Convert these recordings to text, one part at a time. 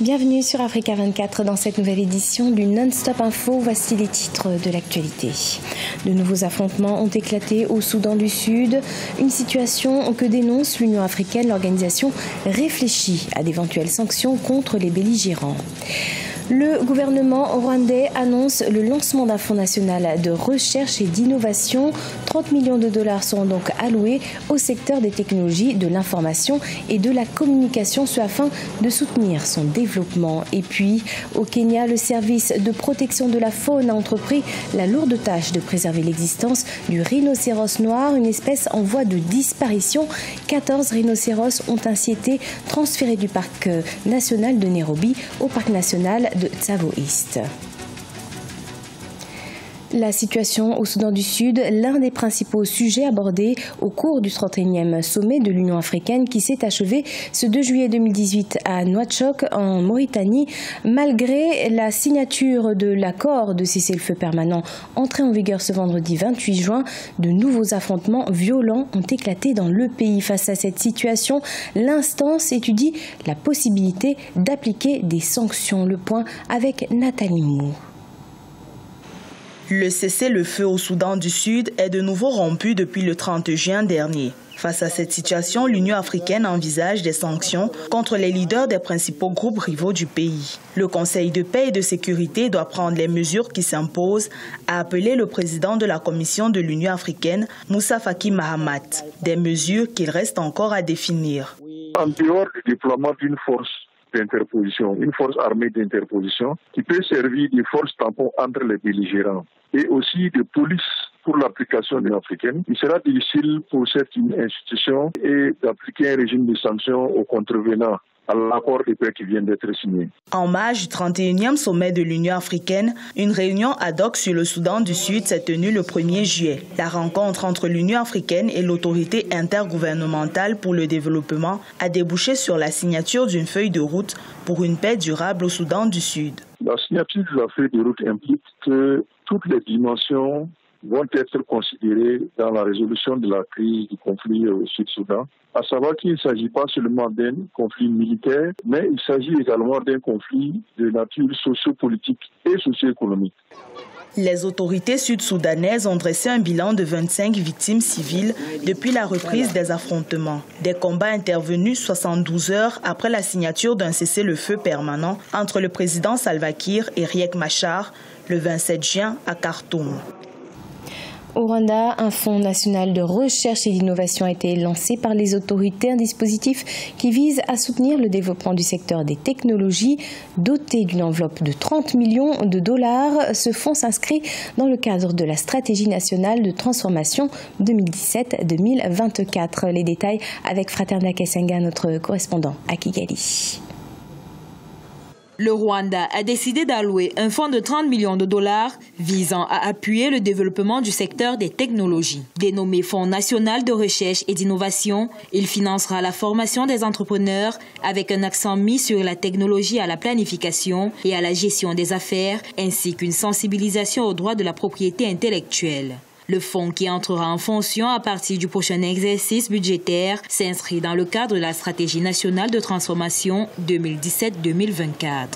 Bienvenue sur Africa 24 dans cette nouvelle édition du Non-Stop Info. Voici les titres de l'actualité. De nouveaux affrontements ont éclaté au Soudan du Sud. Une situation que dénonce l'Union africaine. L'organisation réfléchit à d'éventuelles sanctions contre les belligérants. Le gouvernement rwandais annonce le lancement d'un fonds national de recherche et d'innovation. 30 millions de dollars seront donc alloués au secteur des technologies, de l'information et de la communication, ce afin de soutenir son développement. Et puis, au Kenya, le service de protection de la faune a entrepris la lourde tâche de préserver l'existence du rhinocéros noir, une espèce en voie de disparition. 14 rhinocéros ont ainsi été transférés du parc national de Nairobi au parc national de Tsavo East. La situation au Soudan du Sud, l'un des principaux sujets abordés au cours du 31e sommet de l'Union africaine qui s'est achevé ce 2 juillet 2018 à Nouakchott en Mauritanie. Malgré la signature de l'accord de cessez-le-feu permanent entré en vigueur ce vendredi 28 juin, de nouveaux affrontements violents ont éclaté dans le pays. Face à cette situation, l'instance étudie la possibilité d'appliquer des sanctions. Le point avec Nathalie Mou. Le cessez-le-feu au Soudan du Sud est de nouveau rompu depuis le 30 juin dernier. Face à cette situation, l'Union africaine envisage des sanctions contre les leaders des principaux groupes rivaux du pays. Le Conseil de paix et de sécurité doit prendre les mesures qui s'imposent, a appelé le président de la Commission de l'Union africaine, Moussa Faki Mahamat. Des mesures qu'il reste encore à définir. En dehors du déploiement d'une force d'interposition, une force armée d'interposition qui peut servir de force tampon entre les belligérants et aussi de police pour l'application de l'africaine. Il sera difficile pour cette institution d'appliquer un régime de sanctions aux contrevenants à l'accord de paix qui vient d'être signé. En marge du 31e sommet de l'Union africaine, une réunion ad hoc sur le Soudan du Sud s'est tenue le 1er juillet. La rencontre entre l'Union africaine et l'autorité intergouvernementale pour le développement a débouché sur la signature d'une feuille de route pour une paix durable au Soudan du Sud. La signature de la feuille de route implique que toutes les dimensions vont être considérées dans la résolution de la crise du conflit au Sud-Soudan, à savoir qu'il ne s'agit pas seulement d'un conflit militaire, mais il s'agit également d'un conflit de nature socio-politique et socio-économique. Les autorités sud-soudanaises ont dressé un bilan de 25 victimes civiles depuis la reprise des affrontements. Des combats intervenus 72 heures après la signature d'un cessez-le-feu permanent entre le président Salva Kiir et Riek Machar le 27 juin à Khartoum. Au Rwanda, un fonds national de recherche et d'innovation a été lancé par les autorités, un dispositif qui vise à soutenir le développement du secteur des technologies. Doté d'une enveloppe de 30 millions de dollars, ce fonds s'inscrit dans le cadre de la stratégie nationale de transformation 2017-2024. Les détails avec Fraterna Kesenga, notre correspondant à Kigali. Le Rwanda a décidé d'allouer un fonds de 30 millions de dollars visant à appuyer le développement du secteur des technologies. Dénommé Fonds national de recherche et d'innovation, il financera la formation des entrepreneurs avec un accent mis sur la technologie à la planification et à la gestion des affaires, ainsi qu'une sensibilisation aux droits de la propriété intellectuelle. Le fonds, qui entrera en fonction à partir du prochain exercice budgétaire, s'inscrit dans le cadre de la stratégie nationale de transformation 2017-2024.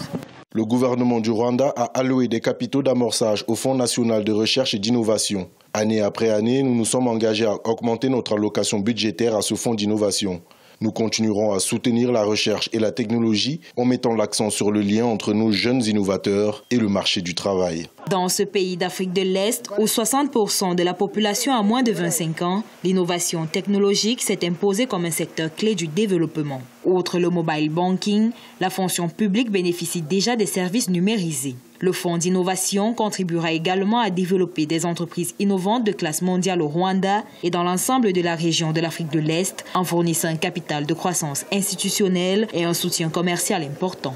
Le gouvernement du Rwanda a alloué des capitaux d'amorçage au Fonds national de recherche et d'innovation. Année après année, nous nous sommes engagés à augmenter notre allocation budgétaire à ce fonds d'innovation. Nous continuerons à soutenir la recherche et la technologie en mettant l'accent sur le lien entre nos jeunes innovateurs et le marché du travail. Dans ce pays d'Afrique de l'Est, où 60% de la population a moins de 25 ans, l'innovation technologique s'est imposée comme un secteur clé du développement. Outre le mobile banking, la fonction publique bénéficie déjà des services numérisés. Le fonds d'innovation contribuera également à développer des entreprises innovantes de classe mondiale au Rwanda et dans l'ensemble de la région de l'Afrique de l'Est, en fournissant un capital de croissance institutionnelle et un soutien commercial important.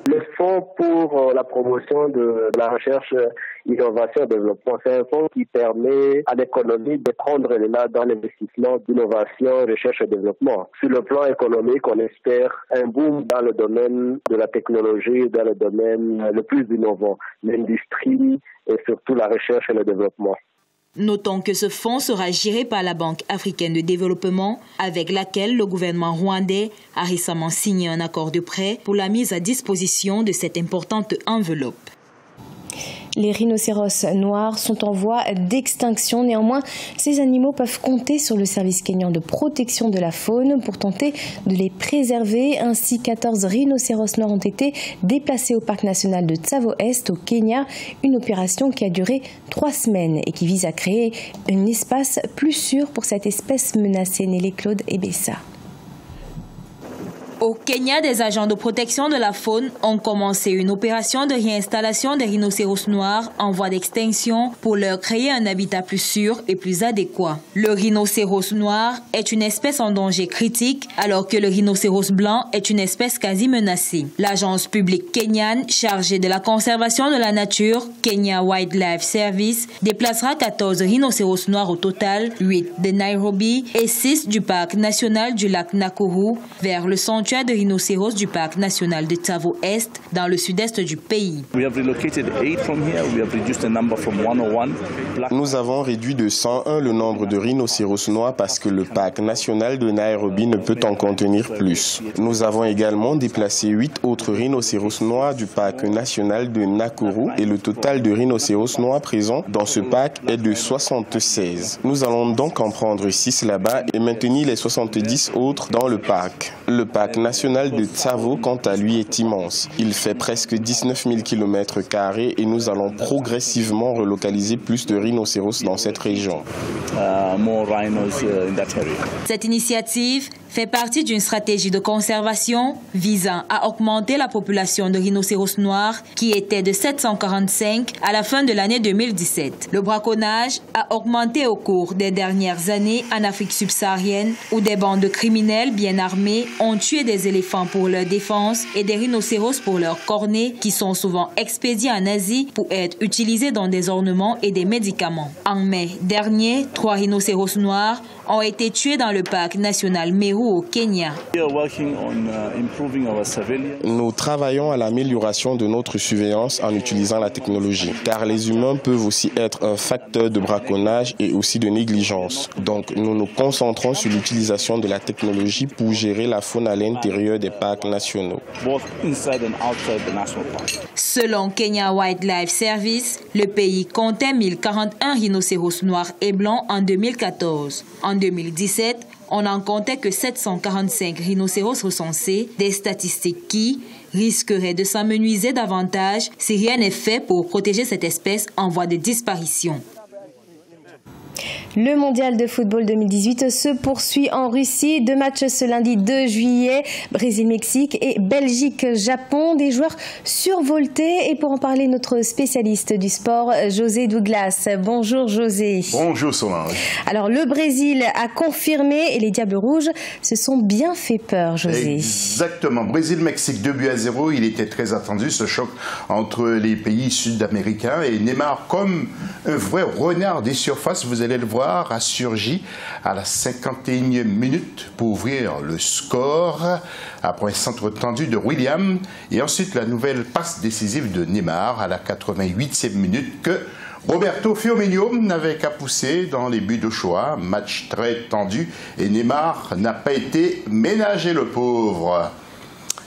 Le fonds pour la promotion de la recherche, innovation et développement, c'est un fonds qui permet à l'économie de prendre l'élan dans l'investissement d'innovation, recherche et développement. Sur le plan économique, on espère un boom dans le domaine de la technologie, dans le domaine le plus innovant, l'industrie et surtout la recherche et le développement. Notons que ce fonds sera géré par la Banque africaine de développement, avec laquelle le gouvernement rwandais a récemment signé un accord de prêt pour la mise à disposition de cette importante enveloppe. Les rhinocéros noirs sont en voie d'extinction. Néanmoins, ces animaux peuvent compter sur le service kényan de protection de la faune pour tenter de les préserver. Ainsi, 14 rhinocéros noirs ont été déplacés au parc national de Tsavo-Est au Kenya. Une opération qui a duré 3 semaines et qui vise à créer un espace plus sûr pour cette espèce menacée. Nelly Claude Ebessa. Au Kenya, des agents de protection de la faune ont commencé une opération de réinstallation des rhinocéros noirs en voie d'extinction pour leur créer un habitat plus sûr et plus adéquat. Le rhinocéros noir est une espèce en danger critique, alors que le rhinocéros blanc est une espèce quasi menacée. L'agence publique kenyane chargée de la conservation de la nature, Kenya Wildlife Service, déplacera 14 rhinocéros noirs au total, 8 de Nairobi et 6 du parc national du lac Nakuru vers le sanctuaire de rhinocéros du parc national de Tsavo-Est dans le sud-est du pays. Nous avons réduit de 101 le nombre de rhinocéros noirs parce que le parc national de Nairobi ne peut en contenir plus. Nous avons également déplacé 8 autres rhinocéros noirs du parc national de Nakuru et le total de rhinocéros noirs présents dans ce parc est de 76. Nous allons donc en prendre 6 là-bas et maintenir les 70 autres dans le parc. Le parc national de Tsavo, quant à lui, est immense. Il fait presque 19 000 km² et nous allons progressivement relocaliser plus de rhinocéros dans cette région. Cette initiative fait partie d'une stratégie de conservation visant à augmenter la population de rhinocéros noirs qui était de 745 à la fin de l'année 2017. Le braconnage a augmenté au cours des dernières années en Afrique subsaharienne où des bandes de criminels bien armés ont tué des éléphants pour leur défense et des rhinocéros pour leurs cornets qui sont souvent expédiés en Asie pour être utilisés dans des ornements et des médicaments. En mai dernier, 3 rhinocéros noirs ont été tués dans le parc national Meru au Kenya. Nous travaillons à l'amélioration de notre surveillance en utilisant la technologie, car les humains peuvent aussi être un facteur de braconnage et aussi de négligence. Donc nous nous concentrons sur l'utilisation de la technologie pour gérer la faune à l'intérieur des parcs nationaux. Selon Kenya Wildlife Service, le pays comptait 1041 rhinocéros noirs et blancs en 2014. En 2017, on n'en comptait que 745 rhinocéros recensés, des statistiques qui risqueraient de s'amenuiser davantage si rien n'est fait pour protéger cette espèce en voie de disparition. Le mondial de football 2018 se poursuit en Russie. 2 matchs ce lundi 2 juillet, Brésil-Mexique et Belgique-Japon. Des joueurs survoltés. Et pour en parler, notre spécialiste du sport, José Douglas. Bonjour José. Bonjour Solange. Alors le Brésil a confirmé et les Diables Rouges se sont bien fait peur, José. Exactement. Brésil-Mexique 2-0. Il était très attendu ce choc entre les pays sud-américains. Et Neymar, comme un vrai renard des surfaces, vous allez le voir, a surgi à la 51e minute pour ouvrir le score après un centre tendu de William et ensuite la nouvelle passe décisive de Neymar à la 88e minute que Roberto Firmino n'avait qu'à pousser dans les buts d'Ochoa. Match très tendu et Neymar n'a pas été ménagé, le pauvre.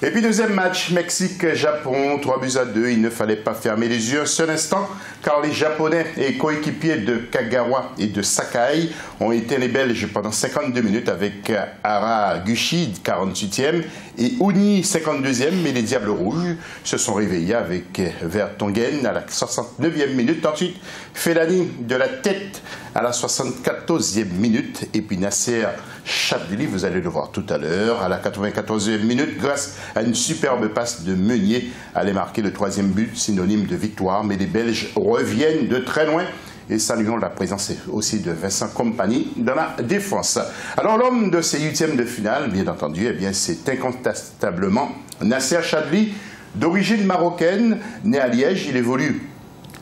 Et puis deuxième match, Mexique-Japon, 3-2. Il ne fallait pas fermer les yeux un seul instant car les Japonais et coéquipiers de Kagawa et de Sakai ont été les Belges pendant 52 minutes avec Haraguchi, 48e, et Uni, 52e, mais les Diables Rouges se sont réveillés avec Vertonghen à la 69e minute. Ensuite, Fellaini de la tête à la 74e minute, et puis Nasser Chadli, vous allez le voir tout à l'heure, à la 94e minute, grâce à une superbe passe de Meunier, allait marquer le 3e but, synonyme de victoire, mais les Belges reviennent de très loin. Et saluons la présence aussi de Vincent Kompany dans la défense. Alors l'homme de ces 8e de finale, bien entendu, eh bien c'est incontestablement Nasser Chadli, d'origine marocaine, né à Liège. Il évolue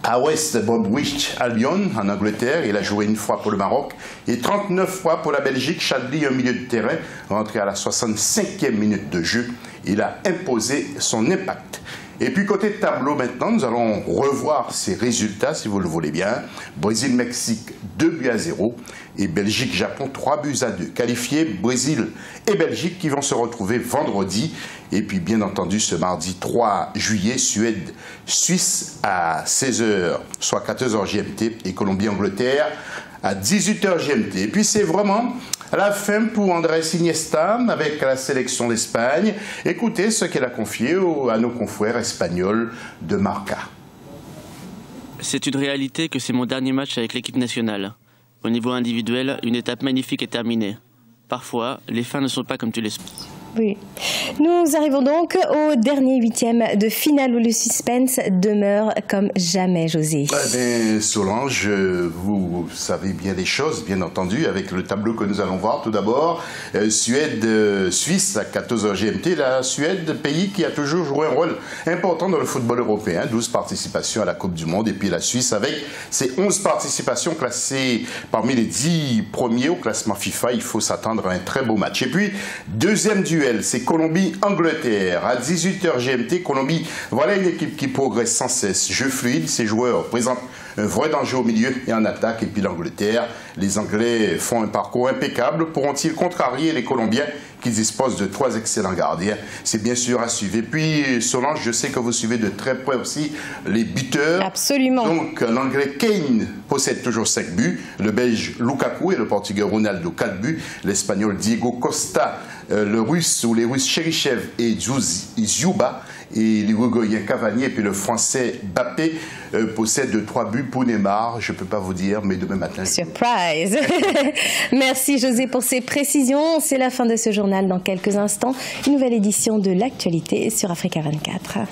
à West Bromwich Albion, en Angleterre. Il a joué 1 fois pour le Maroc et 39 fois pour la Belgique. Chadli, un milieu de terrain, rentré à la 65e minute de jeu. Il a imposé son impact. Et puis côté tableau maintenant, nous allons revoir ces résultats si vous le voulez bien. Brésil-Mexique 2-0 et Belgique-Japon 3-2. Qualifiés Brésil et Belgique qui vont se retrouver vendredi. Et puis bien entendu ce mardi 3 juillet, Suède-Suisse à 16h, soit 14h GMT et Colombie-Angleterre à 18h GMT. Et puis c'est vraiment la fin pour Andrés Iniesta avec la sélection d'Espagne. Écoutez ce qu'elle a confié à nos confrères espagnols de Marca. C'est une réalité que c'est mon dernier match avec l'équipe nationale. Au niveau individuel, une étape magnifique est terminée. Parfois, les fins ne sont pas comme tu l'espères. Oui. Nous arrivons donc au dernier huitième de finale où le suspense demeure comme jamais, José. Eh bien, Solange, vous savez bien les choses, bien entendu, avec le tableau que nous allons voir. Tout d'abord, Suède-Suisse à 14h GMT. La Suède, pays qui a toujours joué un rôle important dans le football européen. 12 participations à la Coupe du Monde. Et puis la Suisse avec ses 11 participations classées parmi les 10 premiers au classement FIFA. Il faut s'attendre à un très beau match. Et puis, deuxième duel, c'est Colombie-Angleterre à 18h GMT. Colombie, voilà une équipe qui progresse sans cesse. Jeu fluide, ses joueurs présentent un vrai danger au milieu et en attaque. Et puis l'Angleterre, les Anglais font un parcours impeccable. Pourront-ils contrarier les Colombiens qui disposent de 3 excellents gardiens? C'est bien sûr à suivre. Et puis Solange, je sais que vous suivez de très près aussi les buteurs. Absolument. Donc l'Anglais Kane possède toujours 5 buts, le Belge Lukaku et le Portugais Ronaldo 4 buts, l'Espagnol Diego Costa, le Russe ou les Russes Cherichev et Djouba et l'Uruguayen Cavani et puis le Français Mbappé possède 3 buts pour Neymar. Je ne peux pas vous dire, mais demain matin... Surprise. Merci José pour ces précisions. C'est la fin de ce journal. Dans quelques instants, une nouvelle édition de l'actualité sur Africa 24.